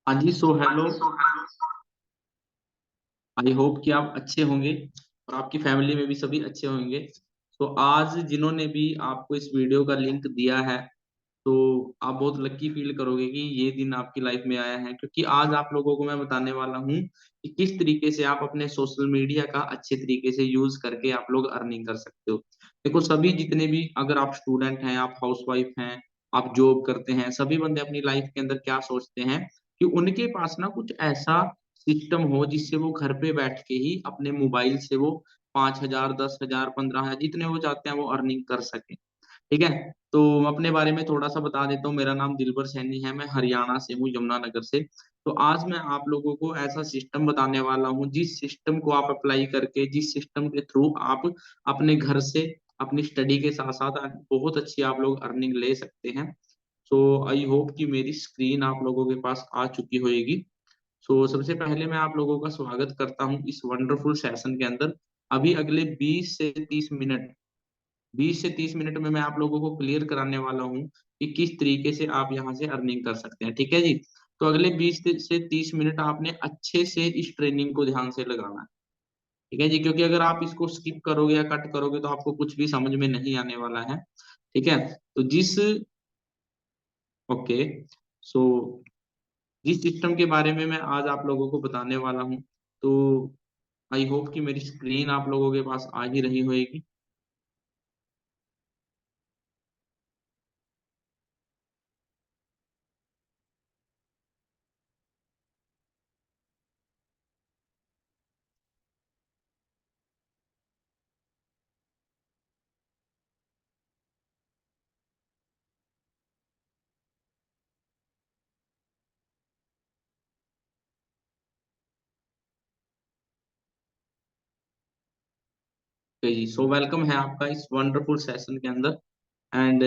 हाँ जी। So hello. I hope कि आप अच्छे होंगे और आपकी फैमिली में भी सभी अच्छे होंगे। तो आज जिन्होंने भी आपको इस वीडियो का लिंक दिया है, तो आप बहुत लकी फील करोगे कि ये दिन आपकी लाइफ में आया है, क्योंकि आज आप लोगों को मैं बताने वाला हूँ कि किस तरीके से आप अपने सोशल मीडिया का अच्छे तरीके से यूज करके आप लोग अर्निंग कर सकते हो। देखो, सभी जितने भी, अगर आप स्टूडेंट हैं, आप हाउसवाइफ हैं, आप जॉब करते हैं, सभी बंदे अपनी लाइफ के अंदर क्या सोचते हैं कि उनके पास ना कुछ ऐसा सिस्टम हो जिससे वो घर पे बैठ के ही अपने मोबाइल से वो 5,000, 10,000, 15,000 जितने वो चाहते हैं वो अर्निंग कर सके। ठीक है। तो अपने बारे में थोड़ा सा बता देता हूँ। मेरा नाम दिलबर सैनी है, मैं हरियाणा से हूँ, यमुनानगर से। तो आज मैं आप लोगों को ऐसा सिस्टम बताने वाला हूँ जिस सिस्टम को आप अप्लाई करके, जिस सिस्टम के थ्रू आप अपने घर से अपनी स्टडी के साथ साथ बहुत अच्छी आप लोग अर्निंग ले सकते हैं। सो आई होप कि मेरी स्क्रीन आप लोगों के पास आ चुकी होगी। सो सबसे पहले मैं आप लोगों का स्वागत करता हूँ इस वंडरफुल सेशन के अंदर। अभी अगले 20 से 30 मिनट, 20 से 30 मिनट में मैं आप लोगों को क्लियर कराने वाला हूँ कि किस तरीके से आप यहाँ से अर्निंग कर सकते हैं। ठीक है जी। तो अगले 20 से 30 मिनट आपने अच्छे से इस ट्रेनिंग को ध्यान से लगाना है। ठीक है जी, क्योंकि अगर आप इसको स्किप करोगे या कट करोगे तो आपको कुछ भी समझ में नहीं आने वाला है। ठीक है। तो जिस ओके सो जिस सिस्टम के बारे में मैं आज आप लोगों को बताने वाला हूँ, तो आई होप कि मेरी स्क्रीन आप लोगों के पास आ ही रही होगी। ओके जी। सो वेलकम है आपका इस वंडरफुल सेशन के अंदर। एंड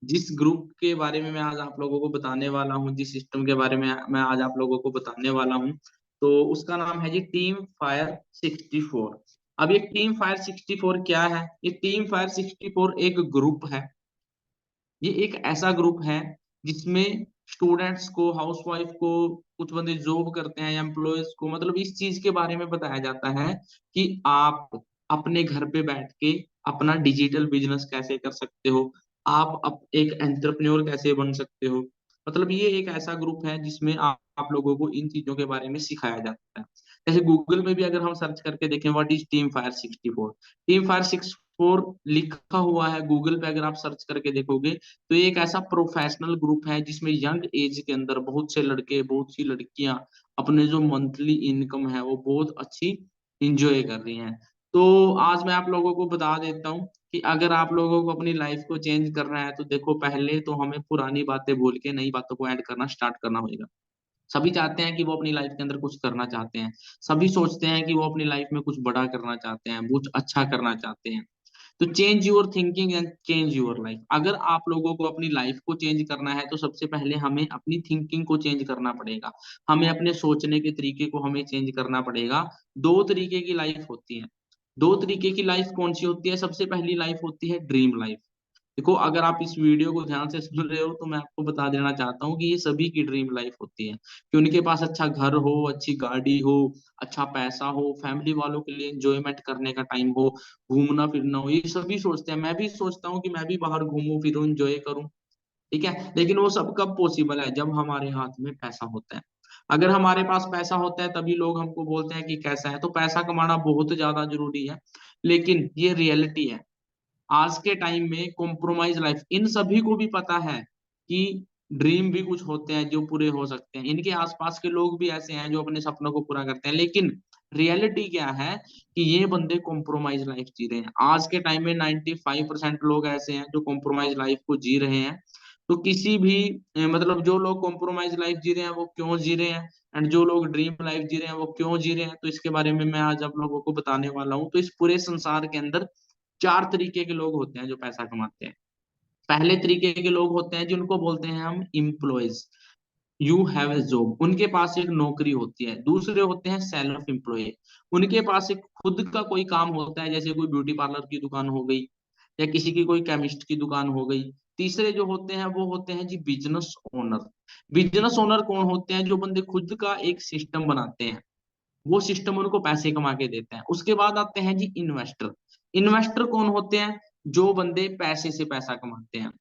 जिस ग्रुप के बारे में मैं आज आप लोगों को बताने वाला हूँ, जिस सिस्टम के बारे में मैं आज आप लोगों को बताने वाला हूँ, तो उसका नाम है जी टीम फायर 64। अब ये टीम फायर 64 क्या है? ये टीम फायर 64 एक ग्रुप है। ये एक ऐसा ग्रुप है जिसमें स्टूडेंट्स को, हाउसवाइफ को, कुछ बंदे जॉब करते हैं, एम्प्लॉयज को, मतलब इस चीज के बारे में बताया जाता है कि आप अपने घर पे बैठ के अपना डिजिटल बिजनेस कैसे कर सकते हो, एक एंटरप्रेन्योर कैसे बन सकते हो। मतलब ये एक ऐसा ग्रुप है जिसमें आप लोगों को इन चीजों के बारे में सिखाया जाता है। जैसे गूगल में भी अगर हम सर्च करके देखें what is team fire 64, team fire 64 लिखा हुआ है गूगल पे, अगर आप सर्च करके देखोगे तो ये एक ऐसा प्रोफेशनल ग्रुप है जिसमें यंग एज के अंदर बहुत से लड़के, बहुत सी लड़कियां अपने जो मंथली इनकम है वो बहुत अच्छी इंजॉय कर रही हैं। तो आज मैं आप लोगों को बता देता हूँ कि अगर आप लोगों को अपनी लाइफ को चेंज करना है तो देखो, पहले तो हमें पुरानी बातें भूल के नई बातों को ऐड करना स्टार्ट करना होगा। सभी चाहते हैं कि वो अपनी लाइफ के अंदर कुछ करना चाहते हैं। सभी सोचते हैं कि वो अपनी लाइफ में कुछ बड़ा करना चाहते हैं, कुछ अच्छा करना चाहते हैं। तो change your thinking and change your life. अगर आप लोगों को अपनी लाइफ को चेंज करना है तो सबसे पहले हमें अपनी थिंकिंग को चेंज करना पड़ेगा। हमें अपने सोचने के तरीके को हमें चेंज करना पड़ेगा। दो तरीके की लाइफ होती है। दो तरीके की लाइफ कौन सी होती है? सबसे पहली लाइफ होती है ड्रीम लाइफ। देखो, अगर आप इस वीडियो को ध्यान से सुन रहे हो तो मैं आपको बता देना चाहता हूँ कि ये सभी की ड्रीम लाइफ होती है कि उनके पास अच्छा घर हो, अच्छी गाड़ी हो, अच्छा पैसा हो, फैमिली वालों के लिए एंजॉयमेंट करने का टाइम हो, घूमना फिरना हो। ये सभी सोचते हैं, मैं भी सोचता हूँ कि मैं भी बाहर घूमूं फिरूं, एंजॉय करूं। ठीक है। लेकिन वो सब कब पॉसिबल है? जब हमारे हाथ में पैसा होता है। अगर हमारे पास पैसा होता है तभी लोग हमको बोलते हैं कि कैसा है। तो पैसा कमाना बहुत ज्यादा जरूरी है, लेकिन ये रियलिटी है। आज के टाइम में कॉम्प्रोमाइज लाइफ, इन सभी को भी पता है कि ड्रीम भी कुछ होते हैं जो पूरे हो सकते हैं। इनके आसपास के लोग भी ऐसे हैं जो अपने सपनों को पूरा करते हैं, लेकिन रियलिटी क्या है कि ये बंदे कॉम्प्रोमाइज लाइफ जी रहे हैं। आज के टाइम में 95% लोग ऐसे हैं जो कॉम्प्रोमाइज लाइफ को जी रहे हैं। तो किसी भी मतलब जो लोग कॉम्प्रोमाइज लाइफ जी रहे हैं वो क्यों जी रहे हैं, एंड जो लोग ड्रीम लाइफ जी रहे हैं वो क्यों जी रहे हैं, तो इसके बारे में मैं आज आप लोगों को बताने वाला हूँ। तो इस पूरे संसार के अंदर चार तरीके के लोग होते हैं जो पैसा कमाते हैं। पहले तरीके के लोग होते हैं जिनको बोलते हैं हम employees. You have a job, उनके पास एक नौकरी होती है। दूसरे होते हैं सेल्फ एम्प्लॉय, उनके पास एक खुद का कोई काम होता है, जैसे कोई ब्यूटी पार्लर की दुकान हो गई, या किसी की कोई केमिस्ट की दुकान हो गई, तीसरे जो होते हैं वो होते हैं जी बिजनेस ओनर। बिजनेस ओनर कौन होते हैं? जो बंदे खुद का एक सिस्टम बनाते हैं, वो सिस्टम उनको पैसे कमा के देते हैं। उसके बाद आते हैं जी इन्वेस्टर। इन्वेस्टर कौन होते हैं? जो बंदे पैसे से पैसा कमाते हैं।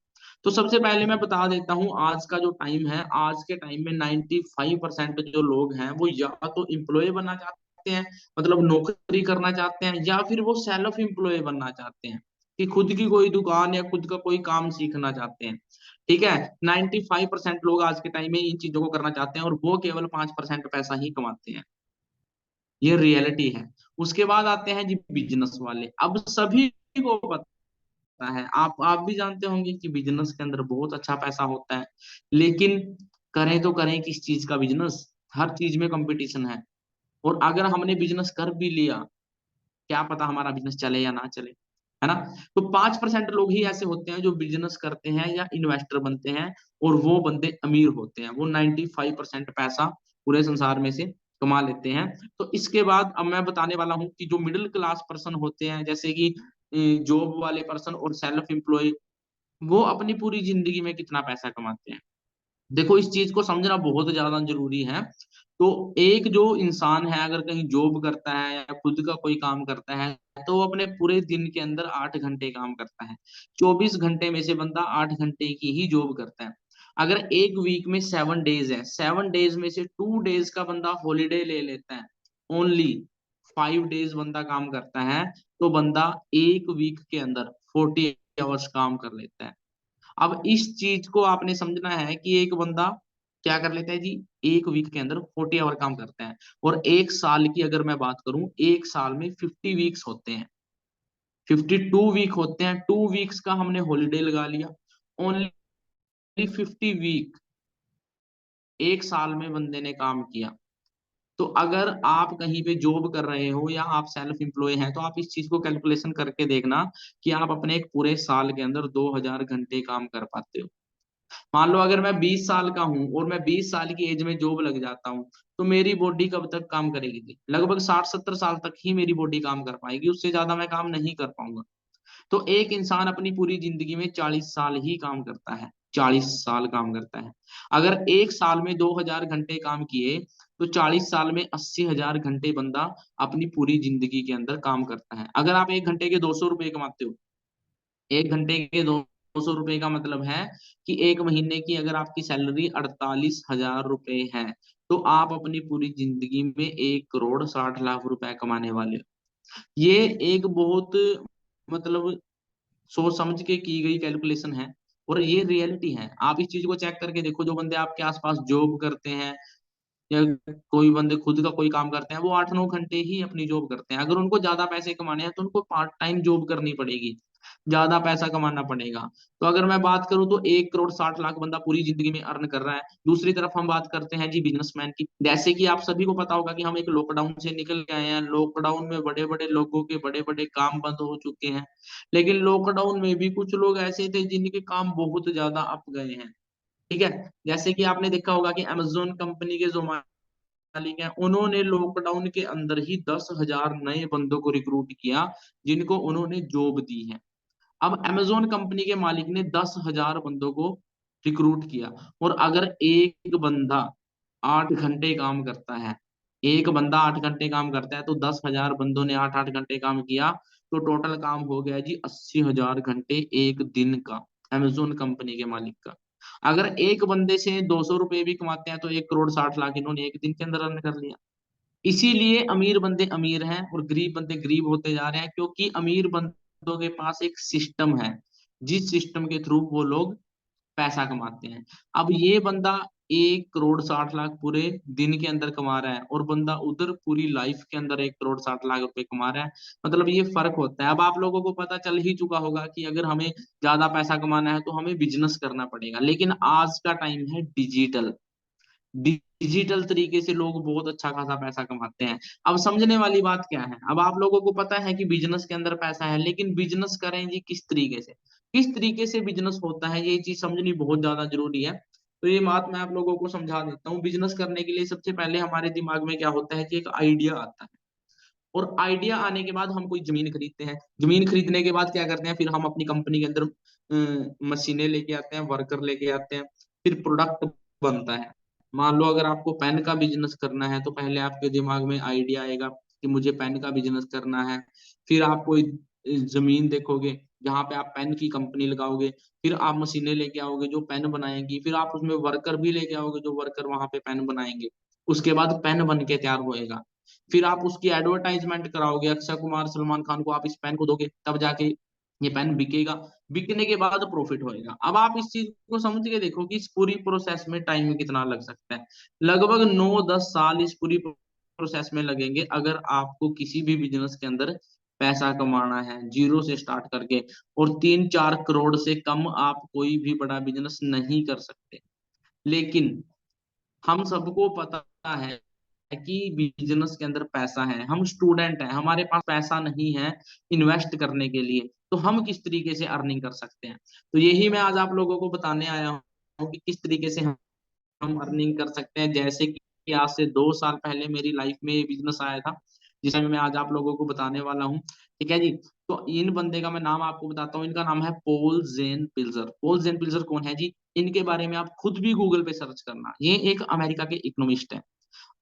तो सबसे पहले मैं बता देता हूं, आज का जो टाइम है, आज के टाइम में 95% जो लोग हैं वो या तो एम्प्लॉय बनना चाहते हैं, मतलब नौकरी करना चाहते हैं, या फिर वो सेल्फ एम्प्लॉय बनना चाहते हैं कि खुद की कोई दुकान या खुद का कोई काम सीखना चाहते हैं। ठीक है, 95% लोग आज के टाइम में इन चीजों को करना चाहते हैं और वो केवल 5% पैसा ही कमाते हैं। ये रियलिटी है। उसके बाद आते हैं जी बिजनेस वाले। अब सभी को पता है, आप भी जानते होंगे कि बिजनेस के अंदर बहुत अच्छा पैसा होता है, लेकिन करें तो करें किस चीज का बिजनेस? हर चीज में कंपटीशन है। और अगर हमने बिजनेस कर भी लिया, क्या पता हमारा बिजनेस चले या ना चले, है ना? तो 5% लोग ही ऐसे होते हैं जो बिजनेस करते हैं या इन्वेस्टर बनते हैं, और वो बंदे अमीर होते हैं। वो 95% पैसा पूरे संसार में से कमा लेते हैं। तो इसके बाद अब मैं बताने वाला हूँ कि जो मिडिल क्लास पर्सन होते हैं, जैसे कि जॉब वाले पर्सन और सेल्फ एम्प्लॉय, वो अपनी पूरी जिंदगी में कितना पैसा कमाते हैं। देखो, इस चीज को समझना बहुत ज्यादा जरूरी है। तो एक जो इंसान है, अगर कहीं जॉब करता है या खुद का कोई काम करता है, तो वो अपने पूरे दिन के अंदर 8 घंटे काम करता है। 24 घंटे में से बंदा 8 घंटे की ही जॉब करता है। अगर एक वीक में 7 डेज है, 7 डेज में से 2 डेज का बंदा हॉलीडे ले लेता है, ओनली 5 डेज बंदा काम करता है, तो बंदा एक वीक के अंदर 40 आवर्स काम कर लेता है। अब इस चीज को आपने समझना है कि एक बंदा क्या कर लेता है जी, एक वीक के अंदर 40 आवर काम करता है। और एक साल की अगर मैं बात करूं, एक साल में 50 वीक्स होते हैं, 52 वीक होते हैं। 2 वीक्स का हमने हॉलीडे लगा लिया, ओनली 50 वीक एक साल में बंदे ने काम किया। तो अगर आप कहीं पे जॉब कर रहे हो या आप सेल्फ एम्प्लॉय हैं, तो आप इस चीज को कैलकुलेशन करके देखना कि आप अपने एक पूरे साल के अंदर 2000 घंटे काम कर पाते हो। मान लो अगर मैं 20 साल का हूं और मैं 20 साल की एज में जॉब लग जाता हूं, तो मेरी बॉडी कब तक काम करेगी थी? लगभग 60-70 साल तक ही मेरी बॉडी काम कर पाएगी, उससे ज्यादा मैं काम नहीं कर पाऊंगा। तो एक इंसान अपनी पूरी जिंदगी में 40 साल ही काम करता है, 40 साल काम करता है। अगर एक साल में 2000 घंटे काम किए, तो 40 साल में 80,000 घंटे बंदा अपनी पूरी जिंदगी के अंदर काम करता है। अगर आप 1 घंटे के 200 रुपए कमाते हो, 1 घंटे के 200 रुपए का मतलब है कि एक महीने की अगर आपकी सैलरी 48,000 रुपए है, तो आप अपनी पूरी जिंदगी में 1,60,00,000 रुपए कमाने वाले हो। ये एक बहुत, मतलब सोच समझ के की गई कैलकुलेशन है, और ये रियलिटी है। आप इस चीज को चेक करके देखो, जो बंदे आपके आसपास जॉब करते हैं या कोई बंदे खुद का कोई काम करते हैं, वो 8-9 घंटे ही अपनी जॉब करते हैं। अगर उनको ज्यादा पैसे कमाने हैं, तो उनको पार्ट टाइम जॉब करनी पड़ेगी, ज्यादा पैसा कमाना पड़ेगा। तो अगर मैं बात करूं, तो 1,60,00,000 बंदा पूरी जिंदगी में अर्न कर रहा है। दूसरी तरफ हम बात करते हैं जी बिजनेसमैन की। जैसे कि आप सभी को पता होगा कि हम एक लॉकडाउन से निकल के आए हैं। लॉकडाउन में बड़े बड़े लोगों के बड़े बड़े काम बंद हो चुके हैं, लेकिन लॉकडाउन में भी कुछ लोग ऐसे थे जिनके काम बहुत ज्यादा अप गए हैं। ठीक है, जैसे कि आपने देखा होगा कि अमेजोन कंपनी के जो मालिक हैं, उन्होंने लॉकडाउन के अंदर ही 10,000 नए बंदों को रिक्रूट किया, जिनको उन्होंने जॉब दी है। अब अमेजोन कंपनी के मालिक ने 10,000 बंदों को रिक्रूट किया, और अगर एक बंदा 8 घंटे काम करता है, एक बंदा 8 घंटे काम करता है, तो 10,000 बंदों ने 8-8 घंटे काम किया, तो टोटल काम हो गया जी 80,000 घंटे एक दिन का, अमेजोन कंपनी के मालिक का। अगर एक बंदे से 200 रुपए भी कमाते हैं, तो 1,60,00,000 इन्होंने एक दिन के अंदर अर्न कर लिया। इसीलिए अमीर बंदे अमीर हैं और गरीब बंदे गरीब होते जा रहे हैं, क्योंकि अमीर बंदों के पास एक सिस्टम है, जिस सिस्टम के थ्रू वो लोग पैसा कमाते हैं। अब ये बंदा 1,60,00,000 पूरे दिन के अंदर कमा रहा है, और बंदा उधर पूरी लाइफ के अंदर 1,60,00,000 रुपए कमा रहा है। मतलब ये फर्क होता है। अब आप लोगों को पता चल ही चुका होगा कि अगर हमें ज्यादा पैसा कमाना है, तो हमें बिजनेस करना पड़ेगा। लेकिन आज का टाइम है डिजिटल, डिजिटल तरीके से लोग बहुत अच्छा खासा पैसा कमाते हैं। अब समझने वाली बात क्या है, अब आप लोगों को पता है कि बिजनेस के अंदर पैसा है, लेकिन बिजनेस करें जी किस तरीके से, किस तरीके से बिजनेस होता है, ये चीज समझनी बहुत ज्यादा जरूरी है। तो ये बात मैं आप लोगों को समझा देता हूँ। बिजनेस करने के लिए सबसे पहले हमारे दिमाग में क्या होता है कि एक आइडिया आता है। और आइडिया आने के बाद हम कोई जमीन खरीदते हैं, जमीन खरीदने के बाद क्या करते हैं, फिर हम अपनी कंपनी के अंदर मशीनें लेके आते हैं, वर्कर लेके आते हैं, फिर प्रोडक्ट बनता है। मान लो अगर आपको पेन का बिजनेस करना है तो पहले आपके दिमाग में आइडिया आएगा कि मुझे पेन का बिजनेस करना है। फिर आप कोई जमीन देखोगे जहां पे आप पेन की कंपनी लगाओगे, फिर आप मशीनें लेके आओगे जो पेन बनाएंगी, फिर आप उसमें वर्कर भी लेके आओगे जो वर्कर वहां पे पेन बनाएंगे। उसके बाद पेन बन के तैयार होएगा, फिर आप उसकी एडवर्टाइजमेंट कराओगे, अक्षय कुमार सलमान खान को आप इस पेन को दोगे, तब जाके ये पेन बिकेगा। बिकने के बाद प्रॉफिट होएगा। अब आप इस चीज को समझ के देखो कि इस पूरी प्रोसेस में टाइम कितना लग सकता है। लगभग 9-10 साल इस पूरी प्रोसेस में लगेंगे अगर आपको किसी भी बिजनेस के अंदर पैसा कमाना है जीरो से स्टार्ट करके। और 3-4 करोड़ से कम आप कोई भी बड़ा बिजनेस नहीं कर सकते। लेकिन हम सबको पता है कि बिजनेस के अंदर पैसा है, हम स्टूडेंट हैं, हमारे पास पैसा नहीं है इन्वेस्ट करने के लिए, तो हम किस तरीके से अर्निंग कर सकते हैं। तो यही मैं आज आप लोगों को बताने आया हूँ कि किस तरीके से हम अर्निंग कर सकते हैं। जैसे कि आज से 2 साल पहले मेरी लाइफ में ये बिजनेस आया था जिसमें मैं आज आप लोगों को बताने वाला हूँ। ठीक है जी। तो इन बंदे का मैं नाम आपको बताता हूँ, इनका नाम है पॉल जेन पिल्जर। पॉल जेन पिल्जर कौन है जी? इनके बारे में आप खुद भी गूगल पे सर्च करना। ये एक अमेरिका के इकोनॉमिस्ट है,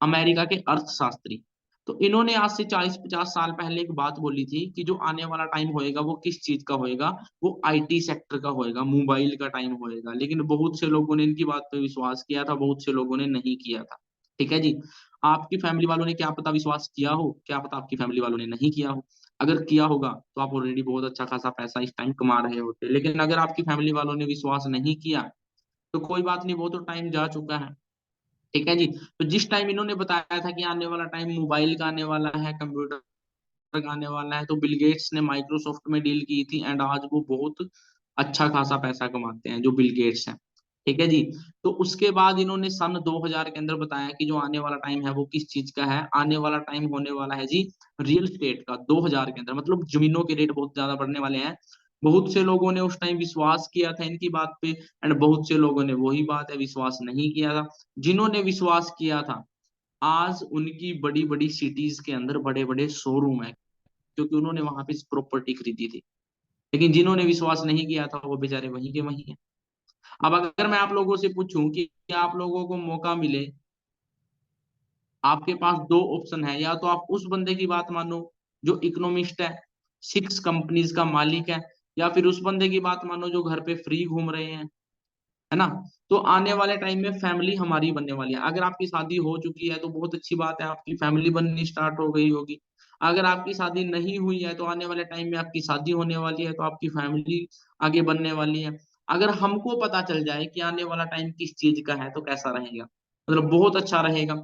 अमेरिका के अर्थशास्त्री। तो इन्होंने आज से 40-50 साल पहले एक बात बोली थी कि जो आने वाला टाइम होएगा वो किस चीज का होएगा, वो आईटी सेक्टर का होएगा, मोबाइल का टाइम होएगा। लेकिन बहुत से लोगों ने इनकी बात पे विश्वास किया था, बहुत से लोगों ने नहीं किया था। ठीक है जी। आपकी फैमिली वालों ने क्या पता विश्वास किया हो, क्या पता आपकी फैमिली वालों ने नहीं किया हो। अगर किया होगा तो आप ऑलरेडी बहुत अच्छा खासा पैसा इस टाइम कमा रहे होते। लेकिन अगर आपकी फैमिली वालों ने विश्वास नहीं किया तो कोई बात नहीं, वो तो टाइम जा चुका है। ठीक है जी। तो जिस टाइम इन्होंने बताया था कि आने वाला टाइम मोबाइल का आने वाला है, कंप्यूटर का आने वाला है, तो बिल गेट्स ने माइक्रोसॉफ्ट में डील की थी एंड आज वो बहुत अच्छा खासा पैसा कमाते हैं जो बिल गेट्स हैं। ठीक है जी। तो उसके बाद इन्होंने सन 2000 के अंदर बताया कि जो आने वाला टाइम है वो किस चीज का है। आने वाला टाइम होने वाला है जी रियल स्टेट का। 2000 के अंदर मतलब जमीनों के रेट बहुत ज्यादा बढ़ने वाले हैं। बहुत से लोगों ने उस टाइम विश्वास किया था इनकी बात पे एंड बहुत से लोगों ने वही बात है विश्वास नहीं किया था। जिन्होंने विश्वास किया था आज उनकी बड़ी बड़ी सिटीज के अंदर बड़े बड़े शोरूम है क्योंकि उन्होंने वहां पे प्रॉपर्टी खरीदी थी। लेकिन जिन्होंने विश्वास नहीं किया था वो बेचारे वहीं के वहीं हैं। अब अगर मैं आप लोगों से पूछूं कि आप लोगों को मौका मिले, आपके पास दो ऑप्शन है, या तो आप उस बंदे की बात मानो जो इकोनॉमिस्ट है, 6 कंपनीज का मालिक है, या फिर उस बंदे की बात मानो जो घर पे फ्री घूम रहे हैं, है ना। तो आने वाले टाइम में फैमिली हमारी बनने वाली है। अगर आपकी शादी हो चुकी है तो बहुत अच्छी बात है, आपकी फैमिली बननी स्टार्ट हो गई होगी। अगर आपकी शादी नहीं हुई है तो आने वाले टाइम में आपकी शादी होने वाली है, तो आपकी फैमिली आगे बनने वाली है। अगर हमको पता चल जाए कि आने वाला टाइम किस चीज का है तो कैसा रहेगा, मतलब बहुत अच्छा रहेगा।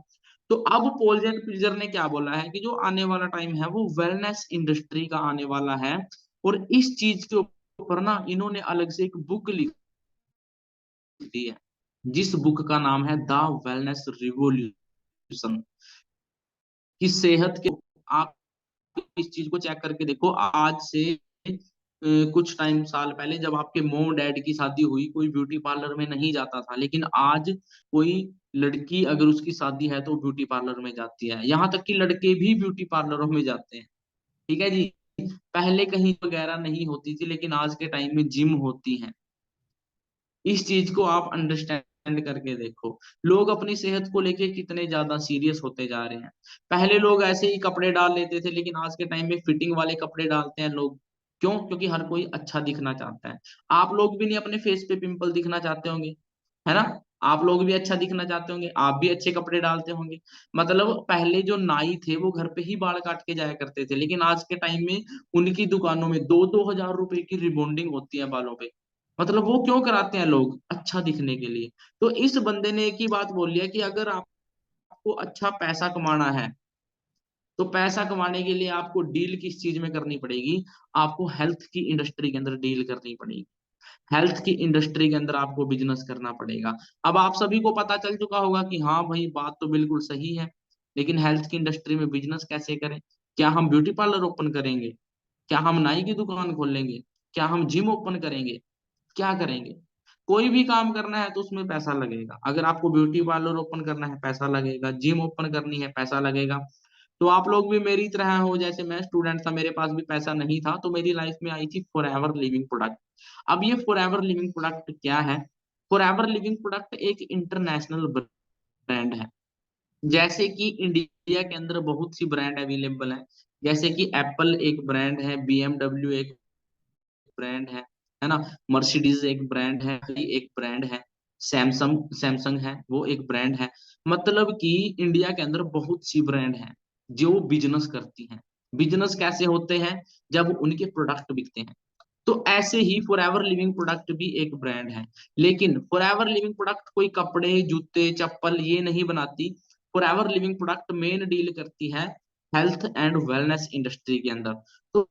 तो अब पॉल जेन पिल्जर ने क्या बोला है कि जो आने वाला टाइम है वो वेलनेस इंडस्ट्री का आने वाला है। और इस चीज के ऊपर ना इन्होंने अलग से एक बुक लिखी है जिस बुक का नाम है द वेलनेस रिवॉल्यूशन। कि सेहत के आप इस चीज को चेक करके देखो। आज से कुछ टाइम साल पहले जब आपके मोम डैड की शादी हुई कोई ब्यूटी पार्लर में नहीं जाता था, लेकिन आज कोई लड़की अगर उसकी शादी है तो ब्यूटी पार्लर में जाती है, यहाँ तक कि लड़के भी ब्यूटी पार्लरों में जाते हैं। ठीक है जी। पहले कहीं वगैरह नहीं होती थी लेकिन आज के टाइम में जिम होती है। इस चीज को आप अंडरस्टैंड करके देखो, लोग अपनी सेहत को लेके कितने ज्यादा सीरियस होते जा रहे हैं। पहले लोग ऐसे ही कपड़े डाल लेते थे लेकिन आज के टाइम में फिटिंग वाले कपड़े डालते हैं लोग। क्यों? क्योंकि हर कोई अच्छा दिखना चाहता है। आप लोग भी नहीं अपने फेस पे पिंपल दिखना चाहते होंगे, है ना। आप लोग भी अच्छा दिखना चाहते होंगे, आप भी अच्छे कपड़े डालते होंगे। मतलब पहले जो नाई थे वो घर पे ही बाल काट के जाया करते थे, लेकिन आज के टाइम में उनकी दुकानों में 2-2 हजार रुपए की रिबॉन्डिंग होती है बालों पे। मतलब वो क्यों कराते हैं लोग? अच्छा दिखने के लिए। तो इस बंदे ने एक ही बात बोली है कि अगर आपको अच्छा पैसा कमाना है तो पैसा कमाने के लिए आपको डील किस चीज में करनी पड़ेगी? आपको हेल्थ की इंडस्ट्री के अंदर डील करनी पड़ेगी। हेल्थ की इंडस्ट्री के अंदर आपको बिजनेस करना पड़ेगा। अब आप सभी को पता चल चुका होगा कि हाँ भाई बात तो बिल्कुल सही है, लेकिन हेल्थ की इंडस्ट्री में बिजनेस कैसे करें? क्या हम ब्यूटी पार्लर ओपन करेंगे? क्या हम नाई की दुकान खोल लेंगे? क्या हम जिम ओपन करेंगे? क्या करेंगे? कोई भी काम करना है तो उसमें पैसा लगेगा। अगर आपको ब्यूटी पार्लर ओपन करना है पैसा लगेगा, जिम ओपन करनी है पैसा लगेगा। तो आप लोग भी मेरी तरह हो, जैसे मैं स्टूडेंट था, मेरे पास भी पैसा नहीं था, तो मेरी लाइफ में आई थी फॉरएवर लिविंग प्रोडक्ट। अब ये फॉरएवर लिविंग प्रोडक्ट क्या है? फॉरएवर लिविंग प्रोडक्ट एक इंटरनेशनल ब्रांड है। जैसे कि इंडिया के अंदर बहुत सी ब्रांड अवेलेबल है, जैसे कि एप्पल एक ब्रांड है, बीएमडब्ल्यू एक ब्रांड है ना, मर्सिडीज एक ब्रांड है, एक ब्रांड है, सैमसंग सैमसंग है, वो एक ब्रांड है। मतलब कि इंडिया के अंदर बहुत सी ब्रांड है जो बिजनेस करती हैं। बिजनेस कैसे होते हैं? जब उनके प्रोडक्ट बिकते हैं। तो ऐसे ही फॉरएवर लिविंग प्रोडक्ट भी एक ब्रांड है। लेकिन फॉरएवर लिविंग प्रोडक्ट कोई कपड़े, जूते, चप्पल ये नहीं बनाती। Forever living product main deal करती है हेल्थ एंड वेलनेस इंडस्ट्री के अंदर। तो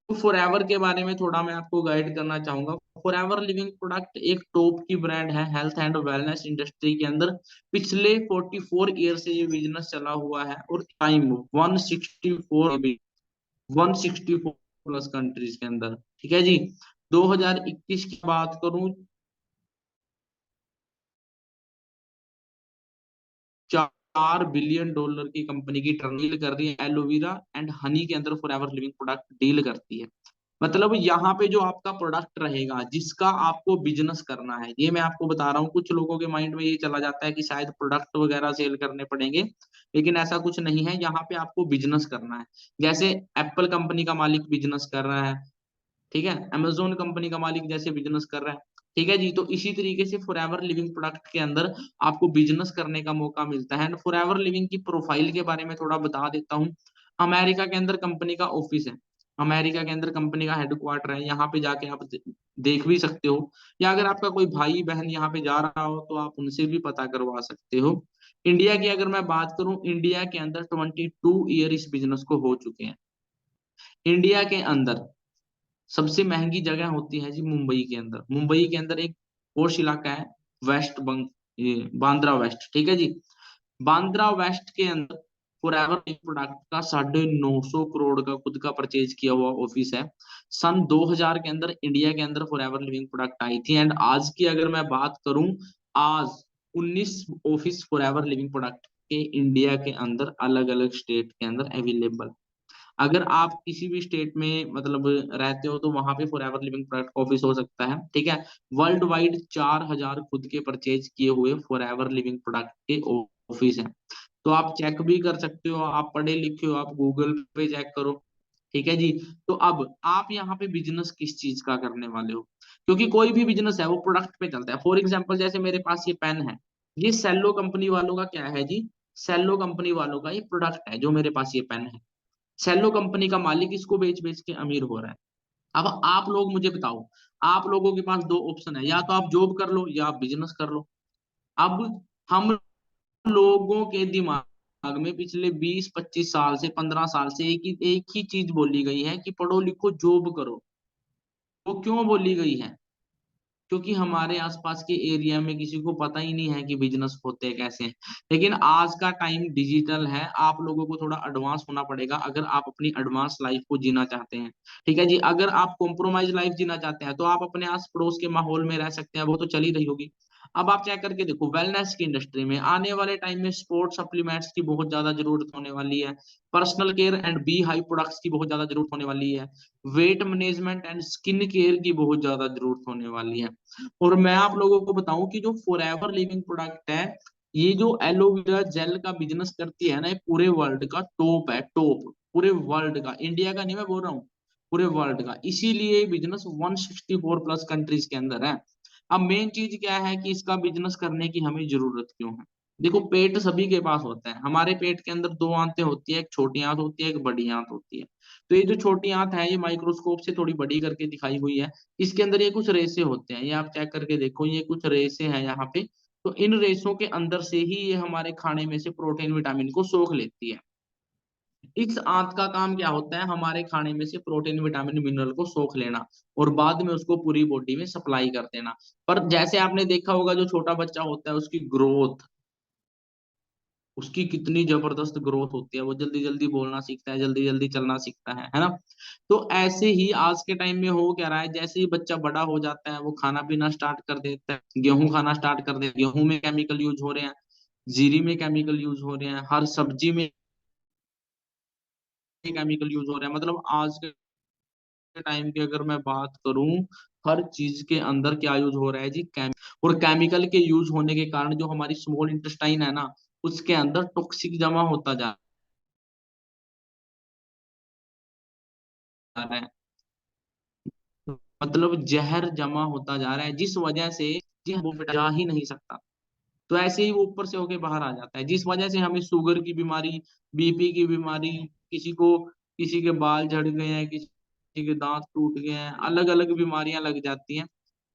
फॉरएवर के बारे में थोड़ा मैं आपको गाइड करना चाहूंगा। फॉरएवर लिविंग प्रोडक्ट एक टॉप की ब्रांड है हेल्थ एंड वेलनेस इंडस्ट्री के अंदर। पिछले 44 ईयर से ये बिजनेस चला हुआ है, और टाइम 164 प्लस कंट्रीज के अंदर। ठीक है जी। 2021 की बात करूं, $4 बिलियन की कंपनी की टर्नडील कर रही है, एलोवेरा एंड हनी के अंदर फॉरएवर लिविंग प्रोडक्ट डील करती है। मतलब यहाँ पे जो आपका प्रोडक्ट रहेगा, जिसका आपको बिजनेस करना है, ये मैं आपको बता रहा हूँ। कुछ लोगों के माइंड में ये चला जाता है कि शायद प्रोडक्ट वगैरह सेल करने पड़ेंगे, लेकिन ऐसा कुछ नहीं है। यहाँ पे आपको बिजनेस करना है। जैसे एप्पल कंपनी का मालिक बिजनेस कर रहा है, ठीक है, अमेजोन कंपनी का मालिक जैसे बिजनेस कर रहा है। ठीक है जी। तो इसी तरीके से फॉरएवर लिविंग प्रोडक्ट के अंदर आपको बिजनेस करने का मौका मिलता है। एंड फॉरएवर लिविंग की प्रोफाइल के बारे में थोड़ा बता देता हूँ। अमेरिका के अंदर कंपनी का ऑफिस है, अमेरिका के अंदर कंपनी का हेडक्वार्टर है। यहाँ पे जाके आप देख भी सकते हो, या अगर आपका कोई भाई बहन यहाँ पे जा रहा हो तो आप उनसे भी पता करवा सकते हो। इंडिया की अगर मैं बात करूं, इंडिया के अंदर 22 ईयर इस बिजनेस को हो चुके हैं। इंडिया के अंदर सबसे महंगी जगह होती है जी मुंबई के अंदर। मुंबई के अंदर एक पोश इलाका है, वेस्ट बंग ये बांद्रा वेस्ट। ठीक है जी। बांद्रा वेस्ट के अंदर फॉरएवर प्रोडक्ट का 950 करोड़ का खुद का परचेज किया हुआ ऑफिस है। सन 2000 के अंदर इंडिया के अंदर फॉरएवर लिविंग प्रोडक्ट आई थी। एंड आज की अगर मैं बात करूं, आज 19 ऑफिस फॉरएवर लिविंग प्रोडक्ट के इंडिया के अंदर अलग अलग स्टेट के अंदर अवेलेबल। अगर आप किसी भी स्टेट में मतलब रहते हो, तो वहां पे फॉरएवर लिविंग प्रोडक्ट ऑफिस हो सकता है। ठीक है। वर्ल्ड वाइड 4000 खुद के परचेज किए हुए फॉरएवर लिविंग प्रोडक्ट के ऑफिस हैं। तो आप चेक भी कर सकते हो, आप पढ़े लिखे हो, आप गूगल पे चेक करो। ठीक है जी। तो अब आप यहाँ पे बिजनेस किस चीज का करने वाले हो? क्योंकि कोई भी बिजनेस है वो प्रोडक्ट पे चलता है। फॉर एग्जाम्पल, जैसे मेरे पास ये पेन है, ये सेलो कंपनी वालों का क्या है जी? सेलो कंपनी वालों का ये प्रोडक्ट है, जो मेरे पास ये पेन है। सेलो कंपनी का मालिक इसको बेच बेच के अमीर हो रहा है। अब आप लोग मुझे बताओ, आप लोगों के पास दो ऑप्शन है, या तो आप जॉब कर लो या आप बिजनेस कर लो। अब हम लोगों के दिमाग में पिछले 20-25 साल से, 15 साल से एक ही चीज बोली गई है कि पढ़ो लिखो जॉब करो। वो क्यों बोली गई है? क्योंकि हमारे आसपास के एरिया में किसी को पता ही नहीं है कि बिजनेस होते कैसे हैं। लेकिन आज का टाइम डिजिटल है, आप लोगों को थोड़ा एडवांस होना पड़ेगा अगर आप अपनी एडवांस लाइफ को जीना चाहते हैं। ठीक है जी। अगर आप कॉम्प्रोमाइज लाइफ जीना चाहते हैं, तो आप अपने आस पड़ोस के माहौल में रह सकते हैं, वो तो चल ही रही होगी। अब आप चेक करके देखो, वेलनेस की इंडस्ट्री में आने वाले टाइम में स्पोर्ट्स सप्लीमेंट्स की बहुत ज्यादा जरूरत होने वाली है। Personal care and be high products की बहुत ज्यादा जरूरत होने वाली है। Weight management and skin care की बहुत ज्यादा जरूरत होने वाली है। और मैं आप लोगों को बताऊं कि जो फॉरएवर लिविंग प्रोडक्ट है, ये जो एलोवेरा जेल का बिजनेस करती है ना, ये पूरे वर्ल्ड का टॉप है, टॉप पूरे वर्ल्ड का, इंडिया का नहीं मैं बोल रहा हूँ, पूरे वर्ल्ड का। इसीलिए ये बिजनेस 164 प्लस कंट्रीज के अंदर है। अब मेन चीज क्या है कि इसका बिजनेस करने की हमें जरूरत क्यों है? देखो, पेट सभी के पास होता है। हमारे पेट के अंदर दो आंतें होती है, एक छोटी आंत होती है, एक बड़ी आंत होती है। तो ये जो छोटी आंत है, ये माइक्रोस्कोप से थोड़ी बड़ी करके दिखाई हुई है। इसके अंदर ये कुछ रेसे होते हैं, ये आप चेक करके देखो, ये कुछ रेसे हैं यहाँ पे। तो इन रेसों के अंदर से ही ये हमारे खाने में से प्रोटीन विटामिन को सोख लेती है। इस आंत का काम क्या होता है? हमारे खाने में से प्रोटीन विटामिन मिनरल को सोख लेना, और बाद में उसको पूरी बॉडी में सप्लाई कर देना। पर जैसे आपने देखा होगा, जो छोटा बच्चा होता है उसकी ग्रोथ, उसकी कितनी जबरदस्त ग्रोथ होती है, वो जल्दी जल्दी बोलना सीखता है, जल्दी जल्दी चलना सीखता है ना। तो ऐसे ही आज के टाइम में हो क्या रहा है, जैसे ही बच्चा बड़ा हो जाता है, वो खाना पीना स्टार्ट कर देता है, गेहूं खाना स्टार्ट कर देता है। गेहूं में केमिकल यूज हो रहे हैं, जीरी में केमिकल यूज हो रहे हैं, हर सब्जी में केमिकल यूज हो रहा है। मतलब आज के टाइम की अगर मैं बात करूं, हर चीज के अंदर क्या यूज हो रहा है जी, और केमिकल के यूज होने के कारण जो हमारी स्मॉल इंटेस्टाइन है ना, उसके अंदर टॉक्सिक जमा होता जा रहा है। मतलब जहर जमा होता जा रहा है, जिस वजह से जी वो जा ही नहीं सकता। तो ऐसे ही वो ऊपर से होके बाहर आ जाता है, जिस वजह से हमें शुगर की बीमारी, बीपी की बीमारी, किसी को, किसी के बाल झड़ गए हैं, किसी के दांत टूट गए हैं, अलग अलग बीमारियां लग जाती हैं।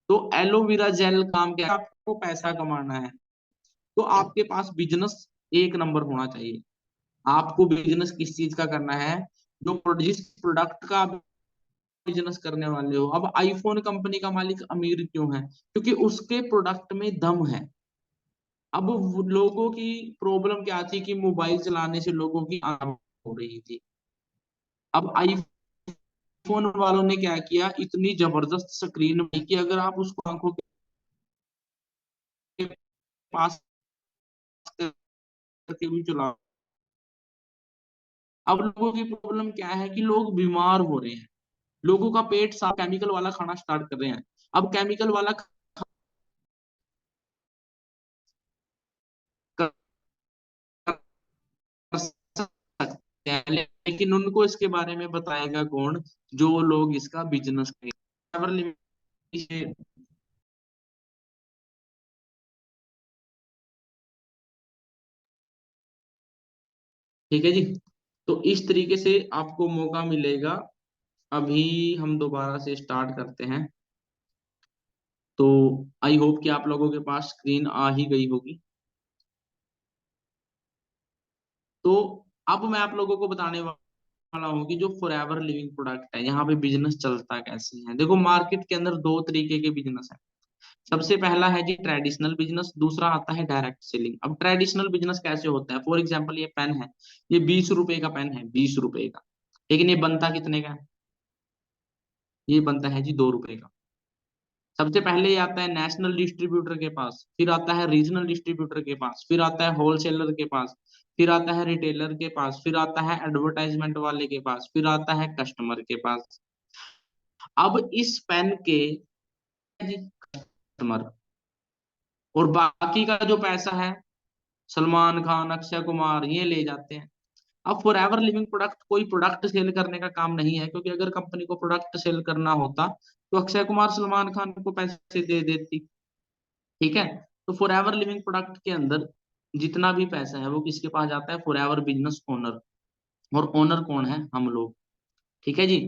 तो एलोवेरा जेल काम क्या है, आपको पैसा कमाना है तो आपके पास बिजनेस एक नंबर होना चाहिए। आपको बिजनेस किस चीज का करना है, जिस प्रोडक्ट का आप बिजनेस करने वाले हो। अब आईफोन कंपनी का मालिक अमीर क्यों है, क्योंकि उसके प्रोडक्ट में दम है। अब लोगों की प्रॉब्लम क्या थी कि मोबाइल चलाने से लोगों की आंख हो रही थी। अब आईफोन वालों ने क्या किया, इतनी जबरदस्त स्क्रीन बनाई कि अगर आप उसको आंखों के पास करके भी चलाओ। अब लोगों की प्रॉब्लम क्या है कि लोग बीमार हो रहे हैं, लोगों का पेट साफ केमिकल वाला खाना स्टार्ट कर रहे हैं। अब केमिकल वाला कर सकते हैं, लेकिन उनको इसके बारे में बताएगा कौन, जो लोग इसका बिजनेस करें। ठीक है जी। तो इस तरीके से आपको मौका मिलेगा। अभी हम दोबारा से स्टार्ट करते हैं। तो आई होप कि आप लोगों के पास स्क्रीन आ ही गई होगी। तो अब मैं आप लोगों को बताने वाला हूँ कि जो फॉरएवर लिविंग प्रोडक्ट है, यहाँ पे बिजनेस चलता कैसे है। देखो, मार्केट के अंदर दो तरीके के बिजनेस है। सबसे पहला है जी ट्रेडिशनल बिजनेस, दूसरा आता है डायरेक्ट सेलिंग। अब ट्रेडिशनल बिजनेस कैसे होता है, फॉर एग्जाम्पल ये पेन है, ये 20 रुपए का पेन है, 20 रुपए का। लेकिन ये बनता कितने का है, ये बनता है जी 2 रुपए का। सबसे पहले ये आता है नेशनल डिस्ट्रीब्यूटर के पास, फिर आता है रीजनल डिस्ट्रीब्यूटर के पास, फिर आता है होलसेलर के पास, फिर आता है रिटेलर के पास, फिर आता है एडवर्टाइजमेंट वाले के पास, फिर आता है कस्टमर के पास। अब इस पेन के कस्टमर, और बाकी का जो पैसा है सलमान खान, अक्षय कुमार ये ले जाते हैं। अब फॉर एवर लिविंग प्रोडक्ट कोई प्रोडक्ट सेल करने का काम नहीं है, क्योंकि अगर कंपनी को प्रोडक्ट सेल करना होता तो अक्षय कुमार सलमान खान को पैसे दे देती। ठीक है। तो फॉर एवर लिविंग प्रोडक्ट के अंदर जितना भी पैसा है वो किसके पास जाता है, फॉर एवर बिजनेस ओनर। और ओनर कौन है, हम लोग। ठीक है जी।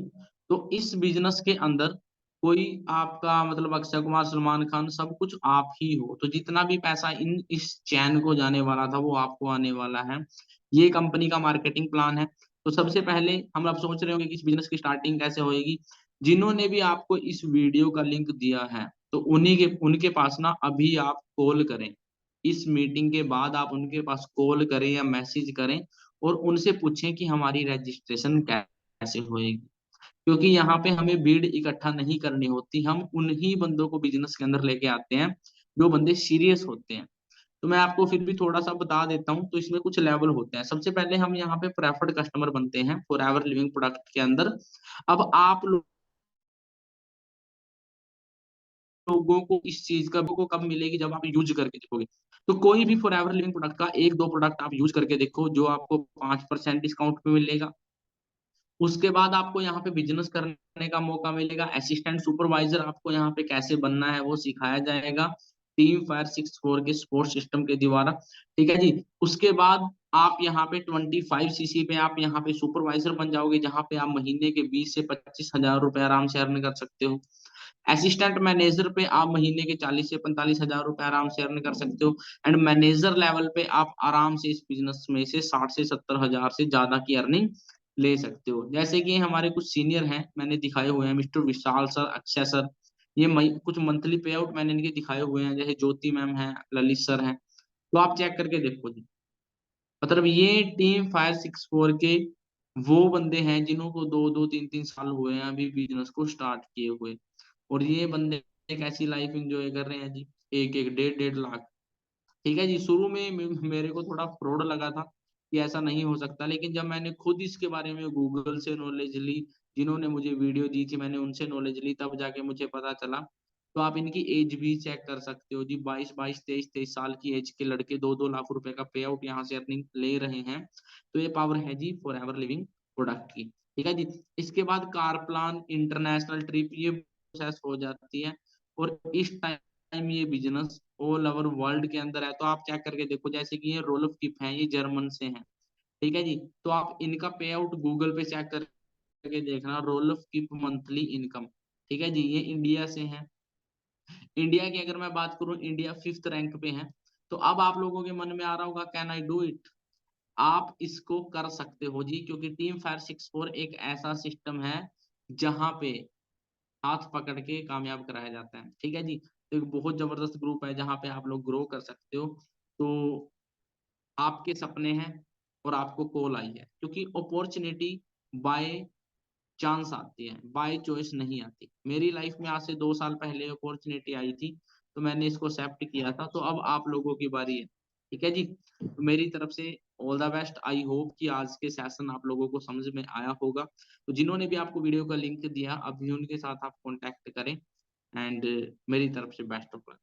तो इस बिजनेस के अंदर कोई आपका मतलब अक्षय कुमार सलमान खान सब कुछ आप ही हो, तो जितना भी पैसा इन इस चैन को जाने वाला था वो आपको आने वाला है। ये कंपनी का मार्केटिंग प्लान है। तो सबसे पहले हम आप सोच रहे होंगे कि इस बिजनेस की स्टार्टिंग कैसे होएगी। जिन्होंने भी आपको इस वीडियो का लिंक दिया है, तो उन्हीं के उनके पास ना अभी आप कॉल करें। इस मीटिंग के बाद आप उनके पास कॉल करें या मैसेज करें, और उनसे पूछें कि हमारी रजिस्ट्रेशन कैसे होएगी। क्योंकि यहाँ पे हमें भीड़ इकट्ठा नहीं करनी होती, हम उन्हीं बंदों को बिजनेस के अंदर लेके आते हैं जो बंदे सीरियस होते हैं। तो मैं आपको फिर भी थोड़ा सा बता देता हूँ। तो इसमें कुछ लेवल होते हैं। सबसे पहले हम यहाँ पे प्रेफर्ड कस्टमर बनते हैं फॉर एवर लिविंग प्रोडक्ट के अंदर। अब आप लोगों को इस चीज का को कब मिलेगी, जब आप यूज करके देखोगे। तो कोई भी फॉर एवर लिविंग प्रोडक्ट का एक दो प्रोडक्ट आप यूज करके देखो, जो आपको 5% डिस्काउंट पे मिलेगा। उसके बाद आपको यहाँ पे बिजनेस करने का मौका मिलेगा। असिस्टेंट सुपरवाइजर आपको यहाँ पे कैसे बनना है वो सिखाया जाएगा, टीम फायर 64 के सपोर्ट सिस्टम के द्वारा। ठीक है जी। उसके बाद आप यहाँ पे 25 सीसी पे आप यहाँ पे सुपरवाइजर बन जाओगे, जहाँ पे आप महीने के 20 से 25 हजार रुपए आराम से अर्न कर सकते हो। असिस्टेंट मैनेजर पे आप महीने के 40 से 45 हजार रुपए आराम से अर्न कर सकते हो। एंड मैनेजर लेवल पे आप आराम से इस बिजनेस में से 60 से 70 हजार से ज्यादा की अर्निंग ले सकते हो। जैसे कि हमारे कुछ सीनियर हैं, मैंने दिखाए हुए हैं, मिस्टर विशाल सर, अक्षय सर। ये कुछ मंथली पे आउट मैंने इनके दिखाए हुए हैं, जैसे ज्योति मैम है, ललित सर हैं। तो आप चेक करके देखो जी। मतलब ये टीम फायर 64 के वो बंदे हैं जिन्होंने 2 2 3 3 साल हुए हैं अभी बिजनेस को स्टार्ट किए हुए। और ये बंदे एक ऐसी लाइफ एंजॉय कर रहे हैं जी, एक एक 1.5 1.5 लाख। ठीक है जी। शुरू में मेरे को थोड़ा फ्रॉड लगा था, कि ऐसा नहीं हो सकता, लेकिन जब मैंने खुद इसके बारे में गूगल से नॉलेज ली, जिन्होंने मुझे वीडियो दी थी मैंने उनसे नॉलेज ली, तब जाके मुझे पता चला। तो आप इनकी एज भी चेक कर सकते हो जी, 22-22, 23-23 साल की एज के लड़के 2-2 लाख रुपए का पे आउट यहाँ से अर्निंग ले रहे हैं। तो ये पावर है जी फॉरएवर लिविंग प्रोडक्ट की, ठीक है जी। इसके बाद कार प्लान, इंटरनेशनल ट्रिप, ये प्रोसेस हो जाती है। और इस टाइम ये बिजनेस ऑल ओवर वर्ल्ड के अंदर है। तो आप चेक करके देखो, जैसे कि ये रोल ऑफ किप है, ये जर्मन से हैं, ठीक है जी। तो आप इनका पे आउट गूगल पे चेक करके देखना, role of keep monthly income, ठीक है जी। ये इंडिया से है। इंडिया की अगर मैं बात करूं, इंडिया 5th रैंक पे है। तो अब आप लोगों के मन में आ रहा होगा, कैन आई डू इट? आप इसको कर सकते हो जी, क्योंकि टीम फायर 64 एक ऐसा सिस्टम है जहां पे हाथ पकड़ के कामयाब कराया जाता है, ठीक है जी। तो एक बहुत जबरदस्त ग्रुप है जहां पे आप लोग ग्रो कर सकते हो। तो आपके सपने हैं और आपको कॉल आई है, क्योंकि अपॉर्चुनिटी बाय चांस आती है, बाय चॉइस नहीं आती। मेरी लाइफ में आज से 2 साल पहले अपॉर्चुनिटी आई थी, तो मैंने इसको एक्सेप्ट किया था। तो अब आप लोगों की बारी है, ठीक है जी। तो मेरी तरफ से all the best. I hope कि आज के सेशन आप लोगों को समझ में आया होगा। तो जिन्होंने भी आपको वीडियो का लिंक दिया, अभी उनके साथ आप कॉन्टेक्ट करें। एंड मेरी तरफ से बेस्ट ऑफ लक।